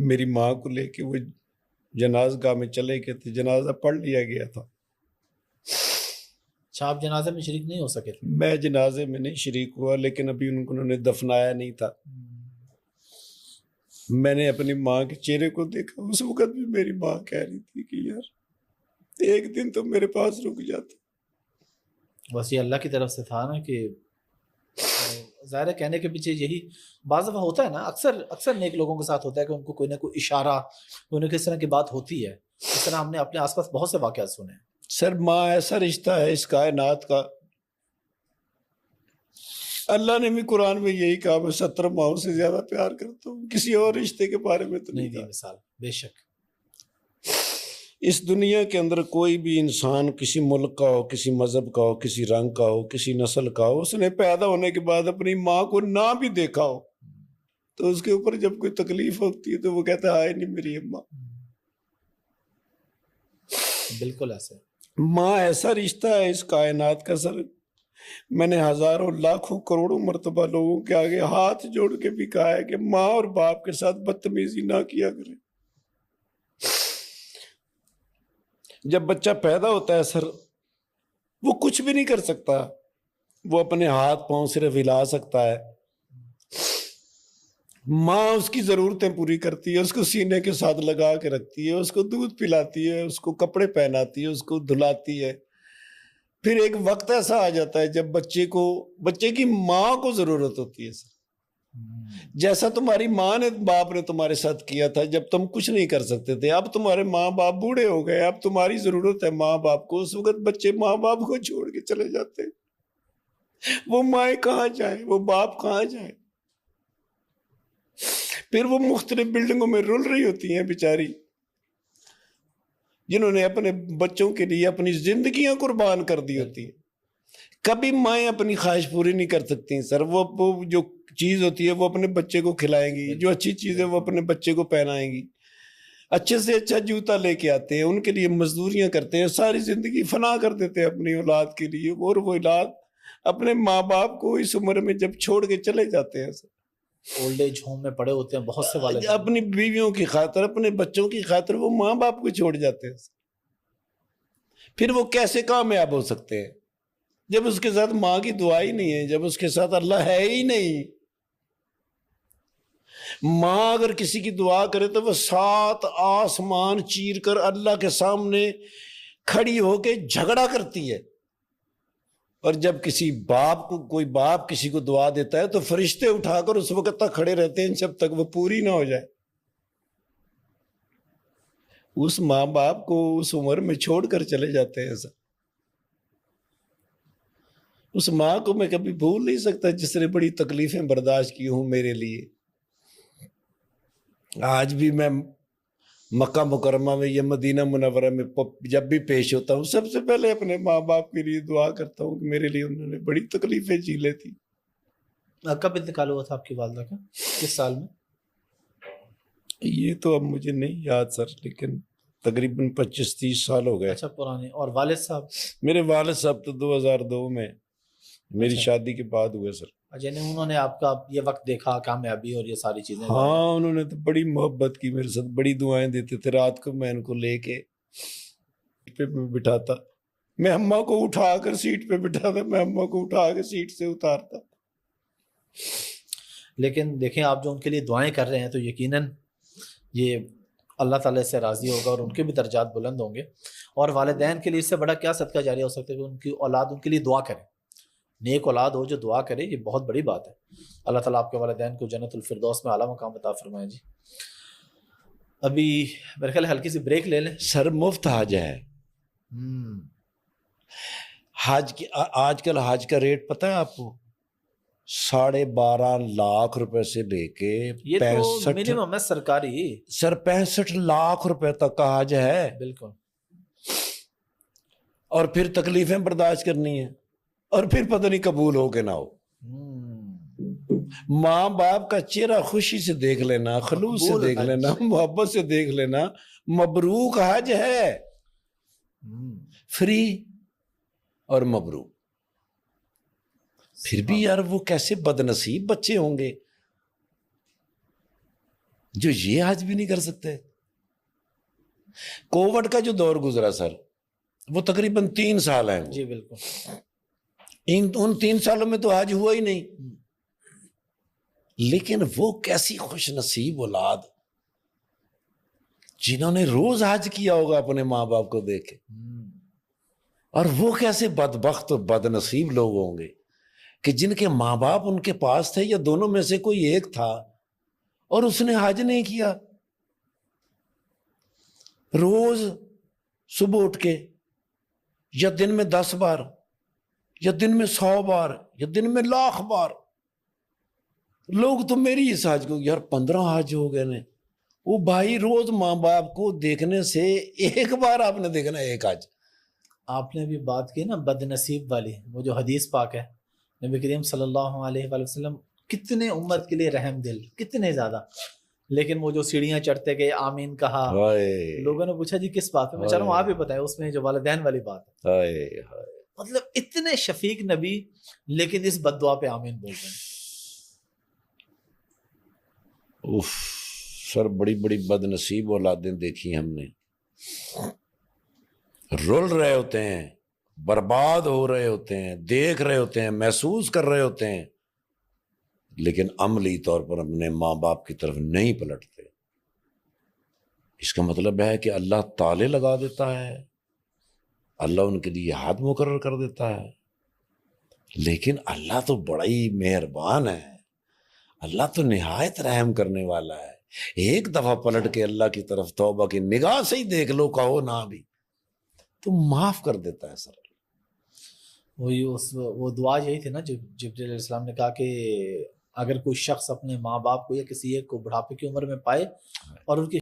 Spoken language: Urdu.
میری ماں کو لے کے وہ جناز گاہ میں چلے گئے تھے، جنازہ پڑھ لیا گیا تھا۔ اچھا، آپ جنازے میں شریک نہیں ہو سکے تھے؟ میں جنازے میں نہیں شریک ہوا، لیکن ابھی انہوں نے دفنایا نہیں تھا۔ میں نے اپنی ماں کے چہرے کو دیکھا، اس وقت بھی میری ماں کہہ رہی تھی کہ یار ایک دن تو میرے پاس رک جاتا۔ بس یہ اللہ کی طرف سے تھا نا، کہ ظاہر ہے کہنے کے پیچھے یہی بعض دفعہ ہوتا ہے نا، اکثر نیک لوگوں کے ساتھ ہوتا ہے کہ ان کو کوئی نہ کوئی اشارہ، کوئی نہ کس طرح کی بات ہوتی ہے۔ اس طرح ہم نے اپنے آس پاس بہت سے واقعات سنے ہیں۔ سر ماں ایسا رشتہ ہے اس کائنات کا، اللہ نے بھی قرآن میں یہی کہا، میں 70 ماؤں سے زیادہ پیار کرتا ہوں، کسی اور رشتے کے بارے میں تو نہیں دی کہا۔ مثال بے شک اس دنیا کے اندر کوئی بھی انسان کسی ملک کا ہو، کسی مذہب کا ہو، کسی رنگ کا ہو، کسی نسل کا ہو، اس نے پیدا ہونے کے بعد اپنی ماں کو نہ بھی دیکھا ہو تو اس کے اوپر جب کوئی تکلیف ہوتی ہے تو وہ کہتا ہے ہائے نہیں میری اماں۔ بالکل ایسے ماں ایسا رشتہ ہے اس کائنات کا سر، میں نے ہزاروں لاکھوں کروڑوں مرتبہ لوگوں کے آگے ہاتھ جوڑ کے بھی کہا ہے کہ ماں اور باپ کے ساتھ بدتمیزی نہ کیا کریں۔ جب بچہ پیدا ہوتا ہے سر، وہ کچھ بھی نہیں کر سکتا، وہ اپنے ہاتھ پاؤں صرف ہلا سکتا ہے۔ ماں اس کی ضرورتیں پوری کرتی ہے، اس کو سینے کے ساتھ لگا کے رکھتی ہے، اس کو دودھ پلاتی ہے، اس کو کپڑے پہناتی ہے، اس کو دھلاتی ہے۔ پھر ایک وقت ایسا آ جاتا ہے جب بچے کی ماں کو ضرورت ہوتی ہے سر، جیسا تمہاری ماں نے باپ نے تمہارے ساتھ کیا تھا جب تم کچھ نہیں کر سکتے تھے۔ اب تمہارے ماں باپ بوڑھے ہو گئے، اب تمہاری ضرورت ہے ماں باپ کو۔ اس وقت بچے ماں باپ کو چھوڑ کے چلے جاتے، وہ مائیں کہاں جائیں، وہ باپ کہاں جائیں؟ پھر وہ مختلف بلڈنگوں میں رل رہی ہوتی ہیں بیچاری، جنہوں نے اپنے بچوں کے لیے اپنی زندگیاں قربان کر دی ہوتی ہیں۔ کبھی مائیں اپنی خواہش پوری نہیں کر سکتی سر، وہ جو چیز ہوتی ہے وہ اپنے بچے کو کھلائیں گی، جو اچھی چیز ہے وہ اپنے بچے کو پہنائیں گی، اچھے سے اچھا جوتا لے کے آتے ہیں، ان کے لیے مزدوریاں کرتے ہیں، ساری زندگی فنا کر دیتے ہیں اپنی اولاد کے لیے، اور وہ اولاد اپنے ماں باپ کو اس عمر میں جب چھوڑ کے چلے جاتے ہیں سر، اولڈ ایج ہوم میں پڑے ہوتے ہیں بہت سے والدین، اپنی بیویوں کی خاطر، اپنے بچوں کی خاطر وہ ماں باپ کو چھوڑ جاتے ہیں سر۔ پھر وہ کیسے کامیاب ہو سکتے ہیں جب اس کے ساتھ ماں کی دعا ہی نہیں ہے، جب اس کے ساتھ اللہ ہے ہی نہیں؟ ماں اگر کسی کی دعا کرے تو وہ 7 آسمان چیر کر اللہ کے سامنے کھڑی ہو کے جھگڑا کرتی ہے، اور جب کوئی باپ کسی کو دعا دیتا ہے تو فرشتے اٹھا کر اس وقت تک کھڑے رہتے ہیں جب تک وہ پوری نہ ہو جائے۔ اس ماں باپ کو اس عمر میں چھوڑ کر چلے جاتے ہیں سر۔ اس ماں کو میں کبھی بھول نہیں سکتا جس نے بڑی تکلیفیں برداشت کی ہوں میرے لیے۔ آج بھی میں مکہ مکرمہ میں یا مدینہ منورہ میں جب بھی پیش ہوتا ہوں سب سے پہلے اپنے ماں باپ کے لیے دعا کرتا ہوں کہ میرے لیے انہوں نے بڑی تکلیفیں جھیلیں تھی۔ کب انتقال ہوا تھا آپ کی والدہ کا؟ کس سال میں؟ یہ تو اب مجھے نہیں یاد سر، لیکن تقریباً 25-30 سال ہو گئے۔ اچھا پرانے۔ اور والد صاحب؟ میرے والد صاحب تو 2002 میں میری شادی کے بعد ہوئے سر۔ یعنی انہوں نے آپ کا یہ وقت دیکھا، کامیابی اور یہ ساری چیزیں؟ ہاں، انہوں نے تو بڑی محبت کی میرے ساتھ، بڑی دعائیں دیتے تھے۔ رات کو میں ان کو لے کے سیٹ پہ بٹھاتا، میں اماں کو اٹھا کر سیٹ پہ بٹھاتا، میں اماں کو اٹھا کے سیٹ سے اتارتا۔ لیکن دیکھیں، آپ جو ان کے لیے دعائیں کر رہے ہیں تو یقیناً یہ اللہ تعالیٰ سے راضی ہوگا اور ان کے بھی درجات بلند ہوں گے۔ اور والدین کے لیے اس سے بڑا کیا صدقہ جاریہ ہو سکتا ہے کہ ان کی اولاد ان کے لیے دعا کرے، نیک اولاد ہو جو دعا کرے، یہ بہت بڑی بات ہے۔ اللہ تعالیٰ آپ کے والدین کو جنت الفردوس میں اعلیٰ مقام عطا فرمائے۔ جی ابھی میرے خیال ہلکی سی بریک لے لیں سر۔ مفت حج ہے حج کی، آج کل حج کا ریٹ پتہ ہے آپ کو؟ 12.5 لاکھ روپے سے لے کے یہ تو منیمم ہے سرکاری سر، 65 لاکھ روپے تک کا حج ہے۔ بالکل۔ اور پھر تکلیفیں برداشت کرنی ہے، اور پھر پتہ نہیں قبول ہو کہ نہ ہو۔ ماں باپ کا چہرہ خوشی سے دیکھ لینا، خلوص سے دیکھ لینا، محبت سے دیکھ لینا، مبروک حج ہے، فری اور مبروک۔ پھر بھی یار وہ کیسے بد نصیب بچے ہوں گے جو یہ آج بھی نہیں کر سکتے. کووڈ کا جو دور گزرا سر، وہ تقریباً 3 سال ہیں. جی بالکل. ان 3 سالوں میں تو حج ہوا ہی نہیں. لیکن وہ کیسی خوش نصیب اولاد جنہوں نے روز حج کیا ہوگا اپنے ماں باپ کو دیکھ کے، اور وہ کیسے بدبخت اور بد نصیب لوگ ہوں گے کہ جن کے ماں باپ ان کے پاس تھے یا دونوں میں سے کوئی ایک تھا اور اس نے حج نہیں کیا. روز صبح اٹھ کے یا دن میں 10 بار یا دن میں 100 بار یا دن میں 1,00,000 بار، لوگ تو میری اس حج کو یار 15 حج ہو گئے نے. وہ بھائی روز ماں باپ کو دیکھنے سے ایک بار آپ نے دیکھنا ایک حج. آپ نے بھی بات کی نا بد نصیب والی، وہ جو حدیث پاک ہے، نبی کریم صلی اللہ علیہ وآلہ وسلم کتنے امت کے لیے رحم دل، کتنے زیادہ. لیکن وہ جو سیڑھیاں چڑھتے گئے آمین کہا، لوگوں نے پوچھا جی کس بات پہ؟ میں چاہ رہا ہوں آپ ہی بتائیں. اس میں جو والدین والی بات ہے، مطلب اتنے شفیق نبی لیکن اس بد دعا پہ آمین بول رہے ہیں. اوف سر، بڑی بڑی بد نصیب اولادیں دیکھی ہم نے. رول رہے ہوتے ہیں، برباد ہو رہے ہوتے ہیں، دیکھ رہے ہوتے ہیں، محسوس کر رہے ہوتے ہیں، لیکن عملی طور پر اپنے ماں باپ کی طرف نہیں پلٹتے. اس کا مطلب ہے کہ اللہ تالے لگا دیتا ہے، اللہ ان کے لیے حد مقرر کر دیتا ہے. لیکن اللہ تو بڑا ہی مہربان ہے، اللہ تو نہایت رحم کرنے والا ہے. ایک دفعہ پلٹ کے اللہ کی طرف توبہ کی نگاہ سے ہی دیکھ لو، کہو نہ بھی، تو معاف کر دیتا ہے سر. وہ دعا یہی تھی نا جو جبرائیل علیہ السلام نے کہا کہ اگر کوئی شخص اپنے ماں باپ کو یا کسی ایک کو بڑھاپے کی عمر میں پائے اور ان کی